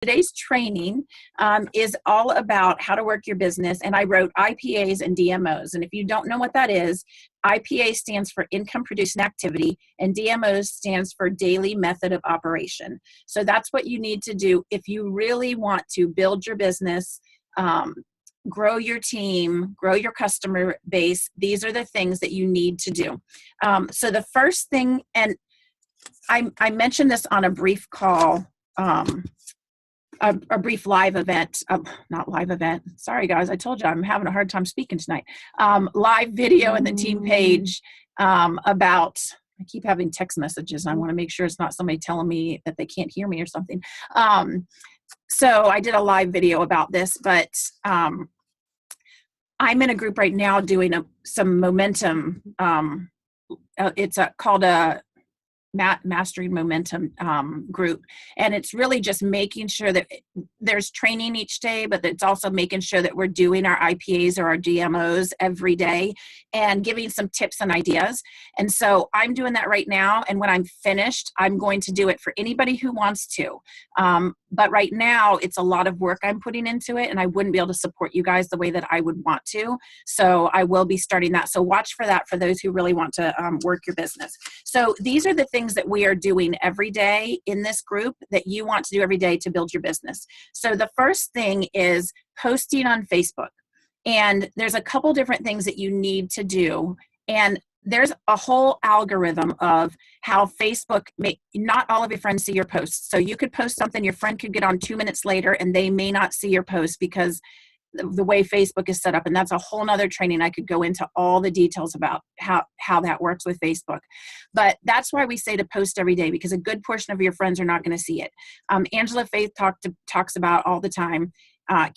today's training is all about how to work your business, and I wrote IPAs and DMOs. And if you don't know what that is, IPA stands for income producing activity, and DMOs stands for daily method of operation. So that's what you need to do if you really want to build your business, grow your team, grow your customer base. These are the things that you need to do. So the first thing, and I mentioned this on a brief call, a brief live event, not live event. Sorry guys, I told you I'm having a hard time speaking tonight. Live video in the team page about, I keep having text messages. I want to make sure it's not somebody telling me that they can't hear me or something. So I did a live video about this, but I'm in a group right now doing some momentum. It's called a Mastering Momentum group, and it's really just making sure that there's training each day, but it's also making sure that we're doing our IPAs or our DMOs every day and giving some tips and ideas. And so I'm doing that right now, and when I'm finished, I'm going to do it for anybody who wants to. But right now, it's a lot of work I'm putting into it, and I wouldn't be able to support you guys the way that I would want to. So I will be starting that. So watch for that for those who really want to work your business. So these are the things that we are doing every day in this group that you want to do every day to build your business. So the first thing is posting on Facebook. And there's a couple different things that you need to do. And there's a whole algorithm of how Facebook not all of your friends see your posts. So you could post something, your friend could get on 2 minutes later, and they may not see your post because the way Facebook is set up. And that's a whole nother training. I could go into all the details about how that works with Facebook. But that's why we say to post every day, because a good portion of your friends are not going to see it. Angela Faith talks about all the time.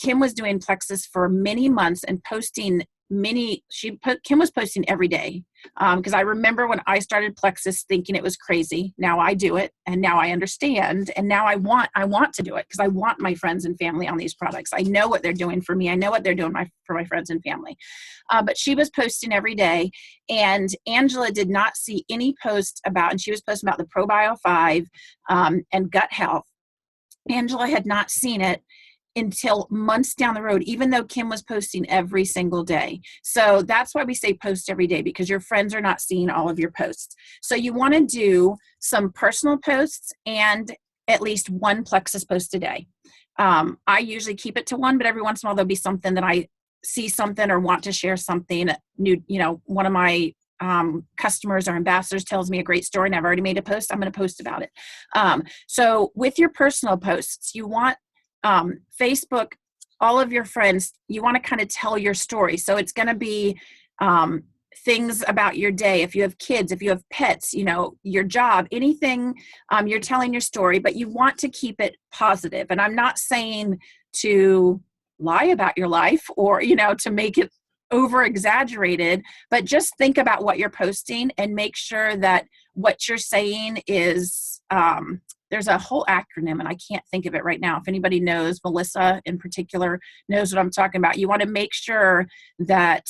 Kim was doing Plexus for many months and posting Kim was posting every day. Because I remember when I started Plexus thinking it was crazy. Now I do it, and now I understand, and now I want to do it because I want my friends and family on these products. I know what they're doing for me. I know what they're doing for my friends and family. But she was posting every day, and Angela did not see any post about, and she was posting about the ProBio 5 and gut health. Angela had not seen it until months down the road, even though Kim was posting every single day. So that's why we say post every day, because your friends are not seeing all of your posts. So you want to do some personal posts and at least one Plexus post a day. I usually keep it to one, but every once in a while there'll be something that I see something or want to share something new. One of my customers or ambassadors tells me a great story and I've already made a post, I'm going to post about it. So with your personal posts, you want Facebook, all of your friends, you want to kind of tell your story. So it's going to be things about your day. If you have kids, if you have pets, your job, anything, you're telling your story, but you want to keep it positive. And I'm not saying to lie about your life or, to make it over exaggerated, but just think about what you're posting and make sure that what you're saying is, there's a whole acronym and I can't think of it right now. If anybody knows, Melissa in particular knows what I'm talking about. You want to make sure that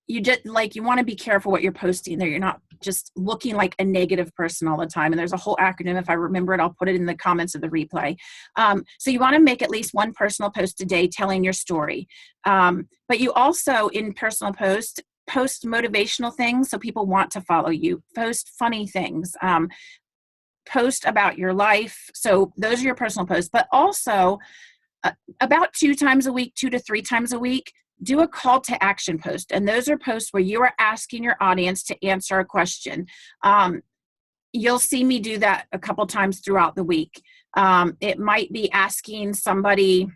you want to be careful what you're posting there. You're not just looking like a negative person all the time. And there's a whole acronym. If I remember it, I'll put it in the comments of the replay. So you want to make at least one personal post a day telling your story. But you also, in personal post motivational things so people want to follow you. Post funny things. Post about your life. So those are your personal posts, but also about 2 times a week, 2 to 3 times a week, do a call to action post. And those are posts where you are asking your audience to answer a question. You'll see me do that a couple times throughout the week. It might be asking somebody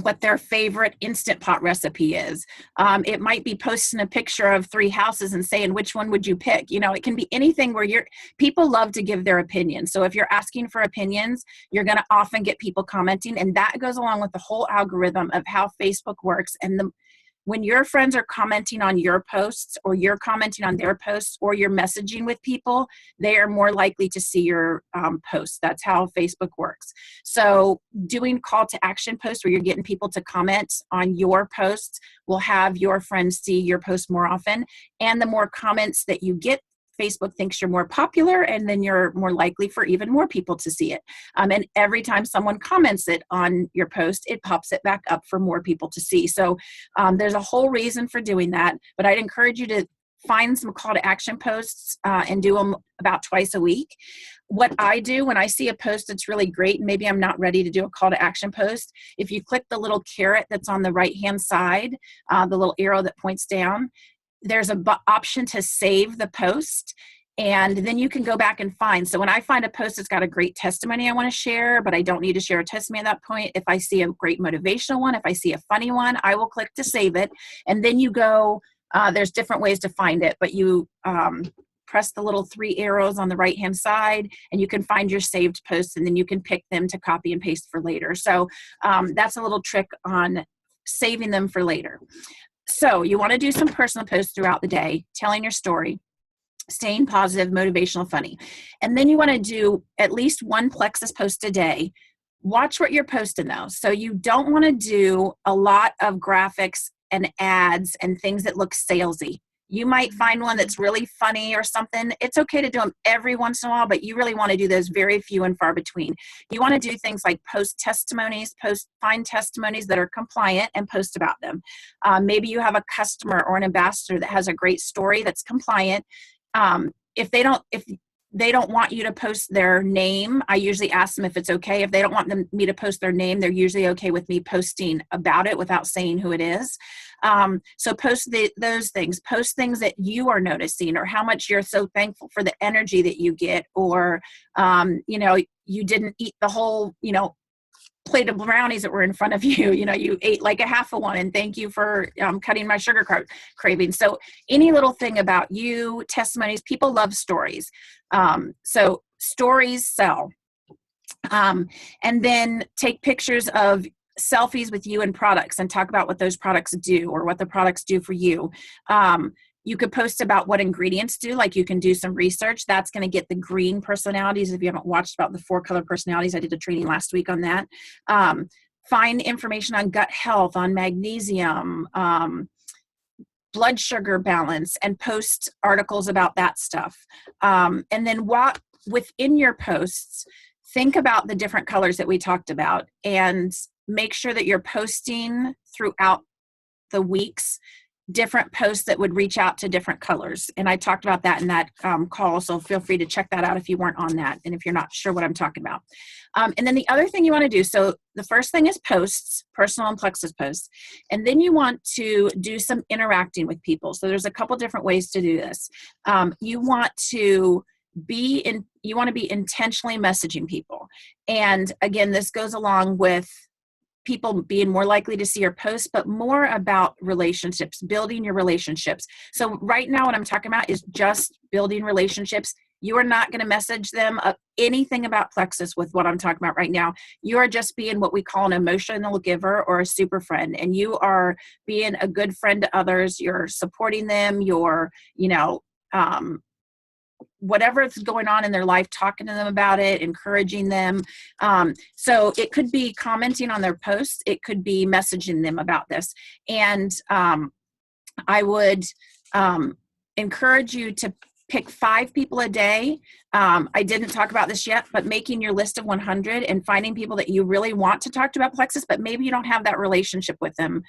what their favorite Instant Pot recipe is. It might be posting a picture of 3 houses and saying, which one would you pick? It can be anything where people love to give their opinions. So if you're asking for opinions, you're going to often get people commenting, and that goes along with the whole algorithm of how Facebook works. And when your friends are commenting on your posts or you're commenting on their posts or you're messaging with people, they are more likely to see your posts. That's how Facebook works. So doing call to action posts where you're getting people to comment on your posts will have your friends see your post more often. And the more comments that you get Facebook thinks you're more popular, and then you're more likely for even more people to see it. And every time someone comments it on your post, it pops it back up for more people to see. So there's a whole reason for doing that, but I'd encourage you to find some call to action posts and do them about twice a week. What I do when I see a post that's really great, and maybe I'm not ready to do a call to action post, if you click the little caret that's on the right hand side, the little arrow that points down, there's an option to save the post, and then you can go back and find. So when I find a post that's got a great testimony I want to share, but I don't need to share a testimony at that point, if I see a great motivational one, if I see a funny one, I will click to save it. And then you go, there's different ways to find it, but you press the little 3 arrows on the right hand side and you can find your saved posts, and then you can pick them to copy and paste for later. So that's a little trick on saving them for later. So you want to do some personal posts throughout the day, telling your story, staying positive, motivational, funny. And then you want to do at least one Plexus post a day. Watch what you're posting though. So you don't want to do a lot of graphics and ads and things that look salesy. You might find one that's really funny or something. It's okay to do them every once in a while, but you really want to do those very few and far between. You want to do things like post testimonies, find testimonies that are compliant and post about them. Maybe you have a customer or an ambassador that has a great story that's compliant. If they don't want you to post their name, I usually ask them if it's okay. If they don't want me to post their name, they're usually okay with me posting about it without saying who it is. So post those things. Post things that you are noticing, or how much you're so thankful for the energy that you get, or you didn't eat the whole plate of brownies that were in front of you. You ate like a half of one, and thank you for cutting my sugar craving. So any little thing about you, testimonies, people love stories. So stories sell. And then take pictures of selfies with you and products and talk about what those products do or what the products do for you. You could post about what ingredients do, like you can do some research. That's going to get the green personalities. If you haven't watched about the 4 color personalities, I did a training last week on that. Find information on gut health, on magnesium, blood sugar balance, and post articles about that stuff. And then within your posts, think about the different colors that we talked about and make sure that you're posting throughout the weeks different posts that would reach out to different colors. And I talked about that in that call, so feel free to check that out if you weren't on that and if you're not sure what I'm talking about. And then the other thing you want to do, so the first thing is posts, personal and Plexus posts, and then you want to do some interacting with people. So there's a couple different ways to do this. You want to be intentionally messaging people. And again, this goes along with people being more likely to see your posts, but more about relationships, building your relationships. So right now what I'm talking about is just building relationships. You are not going to message them anything about Plexus with what I'm talking about right now. You are just being what we call an emotional giver or a super friend, and you are being a good friend to others. You're supporting them. You're, whatever's going on in their life, talking to them about it, encouraging them. So it could be commenting on their posts. It could be messaging them about this. And I would encourage you to pick 5 people a day. I didn't talk about this yet, but making your list of 100 and finding people that you really want to talk to about Plexus, but maybe you don't have that relationship with them.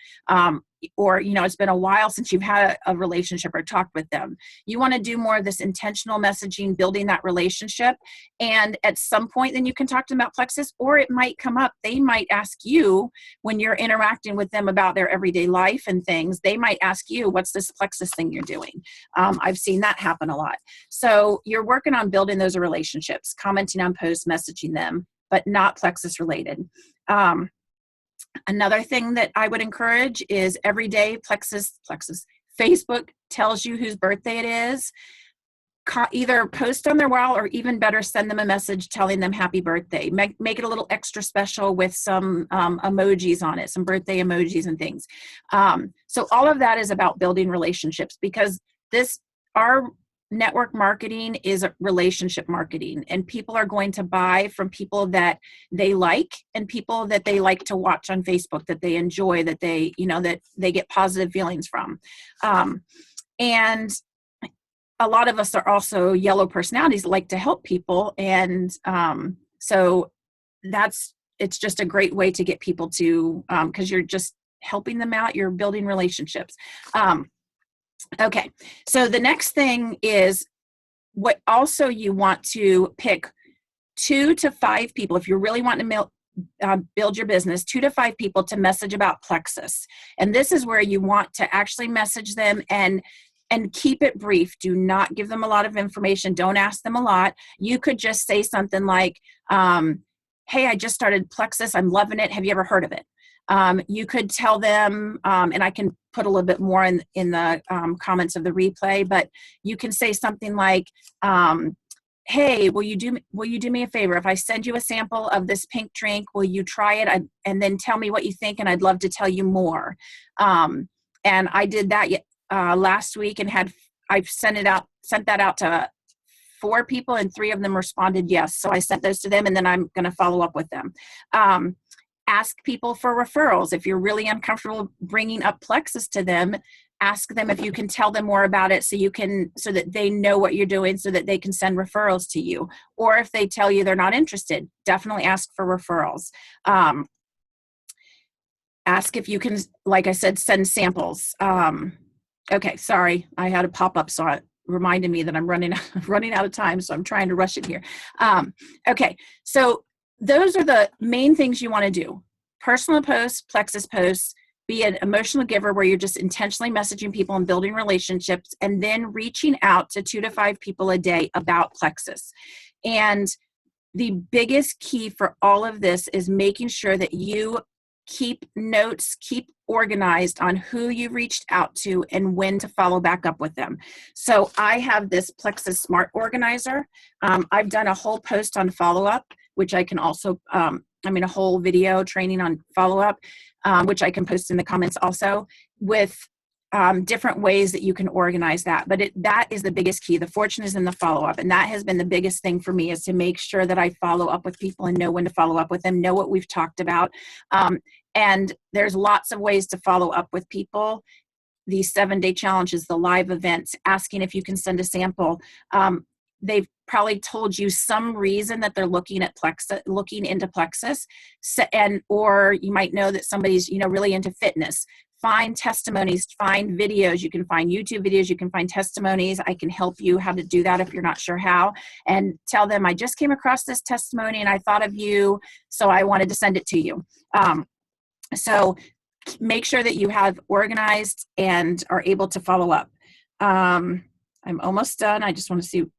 Or, it's been a while since you've had a relationship or talked with them. You want to do more of this intentional messaging, building that relationship. And at some point, then you can talk to them about Plexus, or it might come up. They might ask you when you're interacting with them about their everyday life and things, they might ask you, what's this Plexus thing you're doing? I've seen that happen a lot. So you're working on building those relationships, commenting on posts, messaging them, but not Plexus related. Another thing that I would encourage is every day Plexus, Facebook tells you whose birthday it is. Either post on their wall or even better, send them a message telling them happy birthday. Make it a little extra special with some emojis on it, some birthday emojis and things. So all of that is about building relationships, because our network marketing is relationship marketing, and people are going to buy from people that they like and people that they like to watch on Facebook, that they enjoy, that they get positive feelings from. And a lot of us are also yellow personalities that like to help people. And so it's just a great way to get people to, because you're just helping them out, you're building relationships. Okay, so the next thing is what also you want to pick 2 to 5 people, if you're really wanting to build your business, 2 to 5 people to message about Plexus. And this is where you want to actually message them and keep it brief. Do not give them a lot of information. Don't ask them a lot. You could just say something like, hey, I just started Plexus. I'm loving it. Have you ever heard of it? You could tell them, and I can put a little bit more in the comments of the replay, but you can say something like, hey, will you do me a favor? If I send you a sample of this pink drink, will you try it and then tell me what you think? And I'd love to tell you more. And I did that last week, and I've sent that out to 4 people, and 3 of them responded yes. So I sent those to them, and then I'm going to follow up with them. Ask people for referrals. If you're really uncomfortable bringing up Plexus to them, ask them if you can tell them more about it so that they know what you're doing, so that they can send referrals to you. Or if they tell you they're not interested, definitely ask for referrals. Ask if you can, like I said, send samples. Okay, sorry, I had a pop-up, so it reminded me that I'm running out of time, so I'm trying to rush it here. Okay, so those are the main things you want to do. Personal posts, Plexus posts, be an emotional giver where you're just intentionally messaging people and building relationships, and then reaching out to 2 to 5 people a day about Plexus. And the biggest key for all of this is making sure that you keep notes, keep organized on who you reached out to and when to follow back up with them. So I have this Plexus Smart Organizer. I've done a whole post on follow-up, which I can also, a whole video training on follow-up, which I can post in the comments also, with different ways that you can organize that. But that is the biggest key. The fortune is in the follow-up. And that has been the biggest thing for me, is to make sure that I follow up with people and know when to follow up with them, know what we've talked about. And there's lots of ways to follow up with people. These 7-day challenges, the live events, asking if you can send a sample. They've probably told you some reason that they're looking into Plexus, or you might know that somebody's really into fitness. Find testimonies, find videos. You can find YouTube videos, you can find testimonies. I can help you how to do that if you're not sure how. And tell them, I just came across this testimony and I thought of you, so I wanted to send it to you. So make sure that you have organized and are able to follow up. I'm almost done. I just want to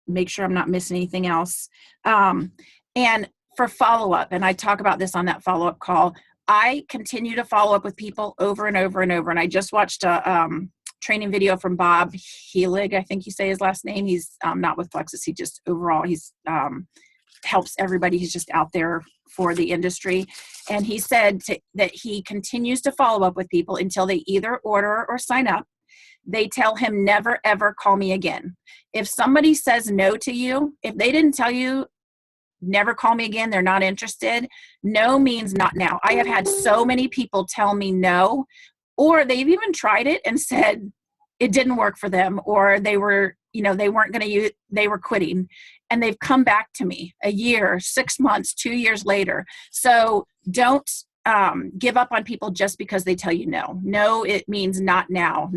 make sure I'm not missing anything else. And for follow-up, and I talk about this on that follow-up call, I continue to follow up with people over and over and over. And I just watched a training video from Bob Heelig, I think you say his last name. He's not with Plexus. He just overall, he's helps everybody. He's just out there for the industry. And he said that he continues to follow up with people until they either order or sign up. They tell him, never, ever call me again. If somebody says no to you, if they didn't tell you, never call me again, they're not interested, no means not now. I have had so many people tell me no, or they've even tried it and said it didn't work for them, or they were, they weren't going to use, they were quitting, and they've come back to me a year, 6 months, 2 years later. So don't give up on people just because they tell you no. No, it means not now,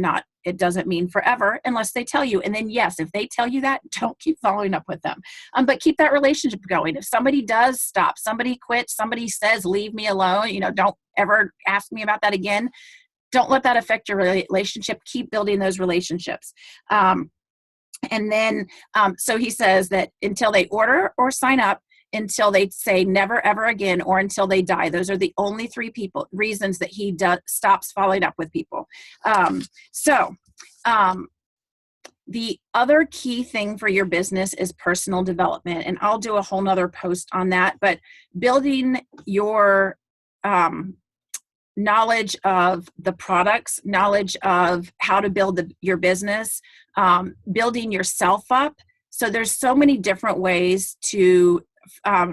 it doesn't mean forever unless they tell you. And then yes, if they tell you that, don't keep following up with them. But keep that relationship going. If somebody does stop, somebody quits, somebody says, leave me alone, don't ever ask me about that again. Don't let that affect your relationship. Keep building those relationships. And then, so he says that until they order or sign up, until they say never, ever again, or until they die. Those are the only 3 reasons that he stops following up with people. The other key thing for your business is personal development. And I'll do a whole nother post on that, but building your knowledge of the products, knowledge of how to build your business, building yourself up. So there's so many different ways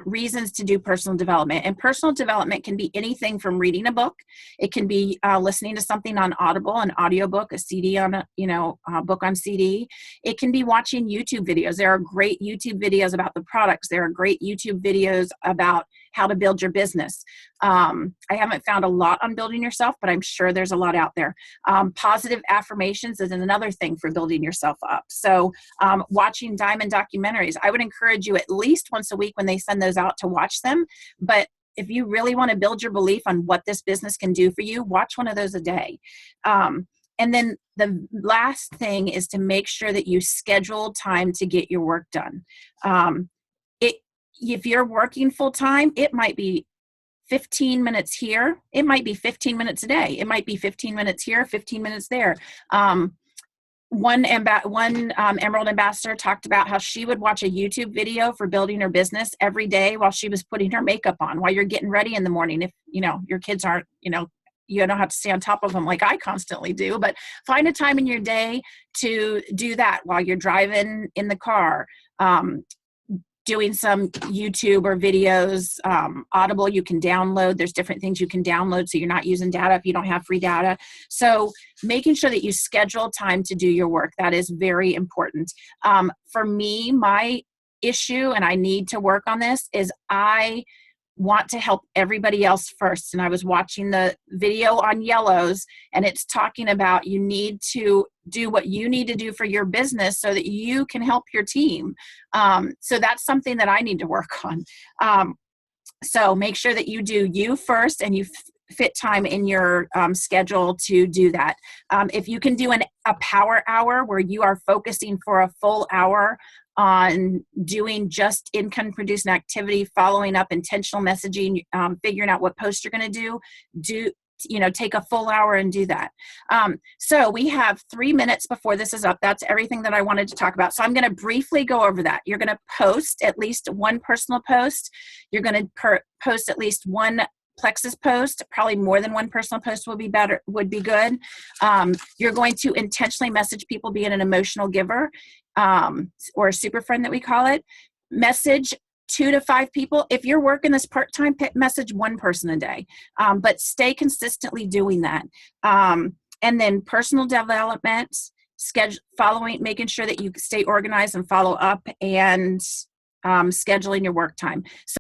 reasons to do personal development. And personal development can be anything from reading a book. It can be listening to something on Audible, an audiobook, a CD on a book on CD. It can be watching YouTube videos. There are great YouTube videos about the products. There are great YouTube videos about how to build your business. I haven't found a lot on building yourself, but I'm sure there's a lot out there. Positive affirmations is another thing for building yourself up. So watching diamond documentaries, I would encourage you at least once a week when they send those out to watch them. But if you really want to build your belief on what this business can do for you, watch one of those a day. And then the last thing is to make sure that you schedule time to get your work done. If you're working full time, it might be 15 minutes here. It might be 15 minutes a day. It might be 15 minutes here, 15 minutes there. One Emerald Ambassador talked about how she would watch a YouTube video for building her business every day while she was putting her makeup on, while you're getting ready in the morning. If, your kids aren't, you don't have to stay on top of them like I constantly do, but find a time in your day to do that while you're driving in the car. Doing some YouTube or videos, Audible you can download. There's different things you can download so you're not using data if you don't have free data. So making sure that you schedule time to do your work, that is very important. For me, my issue, and I need to work on this, is I want to help everybody else first. And I was watching the video on yellows, and it's talking about you need to do what you need to do for your business so that you can help your team. So that's something that I need to work on. So make sure that you do you first, and you fit time in your schedule to do that. If you can do a power hour where you are focusing for a full hour on doing just income producing activity, following up, intentional messaging, figuring out what post you're going to do, take a full hour and do that. So we have 3 minutes before this is up. That's everything that I wanted to talk about. So I'm going to briefly go over that. You're going to post at least one personal post. You're going to post at least one Plexus post. Probably more than one personal post would be good. You're going to intentionally message people, being an emotional giver, or a super friend that we call it. Message 2 to 5 people. If you're working this part-time, message one person a day, but stay consistently doing that. And then personal development, making sure that you stay organized and follow up, and scheduling your work time.